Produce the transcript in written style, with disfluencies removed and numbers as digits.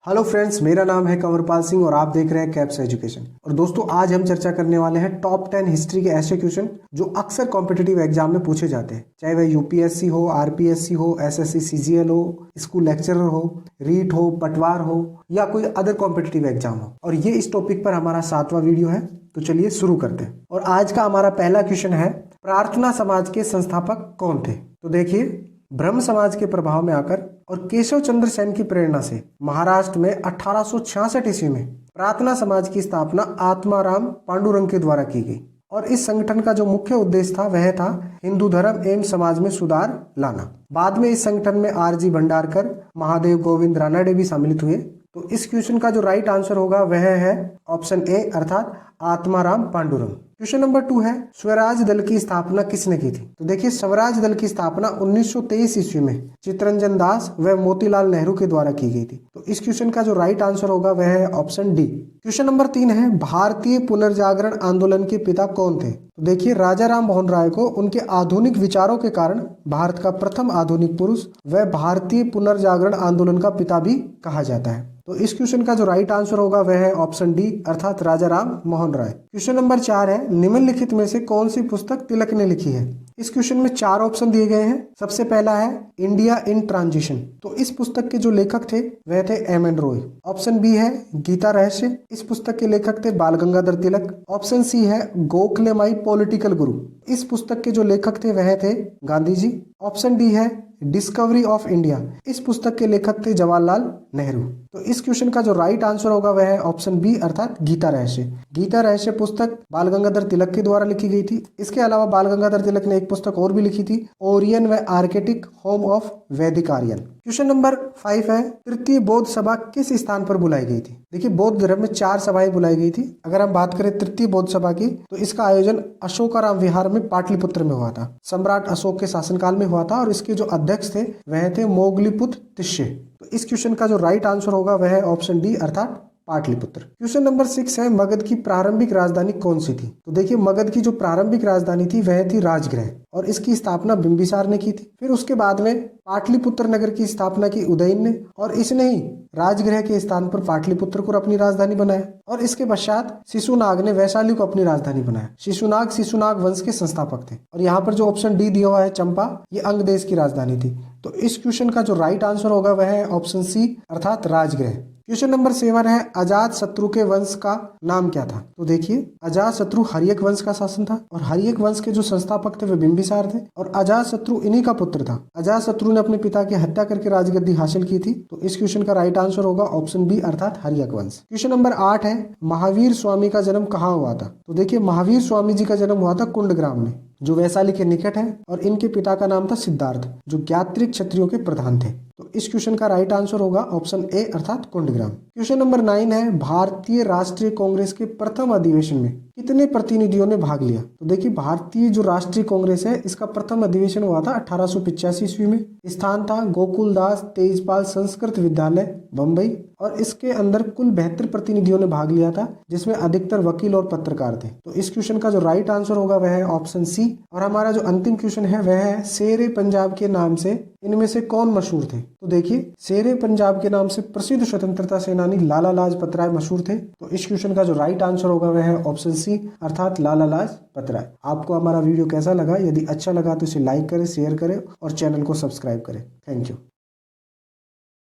Hello friends, मेरा नाम है कंवरपाल सिंह और आप देख रहे हैं कैप्स एजुकेशन। और दोस्तों, आज हम चर्चा करने वाले हैं टॉप 10 हिस्ट्री के ऐसे क्वेश्चन जो अक्सर कॉम्पिटिटिव एग्जाम में पूछे जाते हैं, चाहे वह यूपीएससी हो, आरपीएससी हो, एसएससी सीजीएल हो, स्कूल लेक्चरर हो, रीट हो, पटवार हो या कोई अदर कॉम्पिटिटिव एग्जाम हो। और ये इस टॉपिक पर हमारा 7वां वीडियो है, तो चलिए शुरू करते हैं। और आज का हमारा पहला क्वेश्चन है, प्रार्थना समाज के संस्थापक कौन थे? तो देखिए, ब्रह्म समाज के प्रभाव में आकर और केशव चंद्र सेन की प्रेरणा से महाराष्ट्र में 1866 ईस्वी में प्रार्थना समाज की स्थापना आत्माराम पांडुरंग के द्वारा की गई। और इस संगठन का जो मुख्य उद्देश्य था वह था हिंदू धर्म एवं समाज में सुधार लाना। बाद में इस संगठन में आरजी भंडारकर, महादेव गोविंद रानडे भी सम्मिलित हुए। तो इस क्वेश्चन का जो राइट आंसर होगा वह है ऑप्शन ए अर्थात आत्माराम पांडुरंग। क्वेश्चन नंबर 2 है, स्वराज दल की स्थापना किसने की थी? तो देखिए, स्वराज दल की स्थापना 1923 ईस्वी में चित्तरंजन दास व मोतीलाल नेहरू के द्वारा की गई थी। तो इस क्वेश्चन का जो राइट आंसर होगा वह है ऑप्शन डी। क्वेश्चन नंबर 3 है, भारतीय पुनर्जागरण आंदोलन के पिता कौन थे? तो देखिए, राजा राम मोहन राय को उनके आधुनिक विचारों के कारण भारत का प्रथम आधुनिक पुरुष व भारतीय पुनर्जागरण आंदोलन का पिता भी कहा जाता है। तो इस क्वेश्चन का जो राइट आंसर होगा वह है ऑप्शन डी अर्थात राजा राम मोहन राय। क्वेश्चन नंबर 4 है, निम्नलिखित में से कौन सी पुस्तक तिलक ने लिखी है? इस क्वेश्चन में 4 ऑप्शन दिए गए हैं। सबसे पहला है इंडिया इन ट्रांजिशन। तो इस पुस्तक के जो लेखक थे वह थे M N Roy. Option B है गीता रहस्य। इस पुस्तक के लेखक थे बाल गंगाधर तिलक। ऑप्शन सी है गोखले माई पॉलिटिकल गुरु। इस पुस्तक के जो लेखक थे वह थे गांधी जी। ऑप्शन डी है डिस्कवरी ऑफ इंडिया। इस पुस्तक के लेखक थे जवाहरलाल नेहरू। तो इस क्वेश्चन का जो राइट आंसर होगा वह है ऑप्शन बी अर्थात गीता रहस्य। गीता रहस्य पुस्तक बाल गंगाधर तिलक के द्वारा लिखी गई थी। इसके अलावा बाल गंगाधर तिलक ने एक पुस्तक और भी लिखी थी, ओरियन व आर्केटिक होम ऑफ वैदिक आर्यन। क्वेश्चन नंबर 5 है, तृतीय बौद्ध सभा किस स्थान पर बुलाई गई थी? देखिए, बौद्ध धर्म में 4 सभाएं बुलाई गई थी। अगर हम बात करें तृतीय बौद्ध सभा की, तो इसका आयोजन अशोकाराम विहार में पाटलिपुत्र में हुआ था। सम्राट अशोक के शासनकाल में हुआ था और इसके जो अध्यक्ष थे वह थे मोगलीपुत्र तिष्य। तो इस क्वेश्चन का जो राइट आंसर होगा वह है ऑप्शन डी अर्थात पाटलिपुत्र। क्वेश्चन नंबर 6 है, मगध की प्रारंभिक राजधानी कौन सी थी? तो देखिए, मगध की जो प्रारंभिक राजधानी थी वह थी राजगृह और इसकी स्थापना बिंबिसार ने की थी। फिर उसके बाद में पाटलिपुत्र नगर की स्थापना की उदयन ने, और इसने ही राजगृह के स्थान पर पाटलिपुत्र को अपनी राजधानी बनाया। और इसके पश्चात शिशुनाग ने वैशाली को अपनी राजधानी बनाया। शिशुनाग वंश के संस्थापक थे। और यहाँ पर जो ऑप्शन डी दिया हुआ है चंपा, ये अंग देश की राजधानी थी। तो इस क्वेश्चन का जो राइट आंसर होगा वह है ऑप्शन सी अर्थात राजगृह। क्वेश्चन नंबर 7 है, अजात शत्रु के वंश का नाम क्या था? तो देखिए, अजात शत्रु हर्यक वंश का शासन था और हर्यक वंश के जो संस्थापक थे वे बिंबिसार थे और अजात शत्रु इन्हीं का पुत्र था। अजात शत्रु ने अपने पिता की हत्या करके राजगद्दी हासिल की थी। तो इस क्वेश्चन का राइट आंसर होगा ऑप्शन बी अर्थात हर्यक वंश। क्वेश्चन नंबर 8 है, महावीर स्वामी का जन्म कहाँ हुआ था? तो देखिए, महावीर स्वामी जी का जन्म हुआ था कुंडग्राम में, जो वैशाली के निकट है। और इनके पिता का नाम था सिद्धार्थ, जो ज्ञात्रिक क्षत्रियों के प्रधान थे। तो इस क्वेश्चन का राइट आंसर होगा ऑप्शन ए अर्थात कुंडग्राम। क्वेश्चन नंबर 9 है, भारतीय राष्ट्रीय कांग्रेस के प्रथम अधिवेशन में कितने प्रतिनिधियों ने भाग लिया? तो देखिए, भारतीय जो राष्ट्रीय कांग्रेस है इसका प्रथम अधिवेशन हुआ था 1885 ईस्वी में। स्थान था गोकुलदास तेजपाल संस्कृत विद्यालय बम्बई और इसके अंदर कुल 72 प्रतिनिधियों ने भाग लिया था, जिसमें अधिकतर वकील और पत्रकार थे। तो इस क्वेश्चन का जो राइट आंसर होगा वह है ऑप्शन सी। और हमारा जो अंतिम क्वेश्चन है वह है, शेरे पंजाब के नाम से इनमें से कौन मशहूर थे? तो देखिए, शेरे पंजाब के नाम से प्रसिद्ध स्वतंत्रता सेनानी लाला लाजपत राय मशहूर थे। तो इस क्वेश्चन का जो राइट आंसर होगा वह है ऑप्शन सी अर्थात लाला लाजपत राय। आपको हमारा वीडियो कैसा लगा? यदि अच्छा लगा तो इसे लाइक करें, शेयर करें और चैनल को सब्सक्राइब करें। Thank you.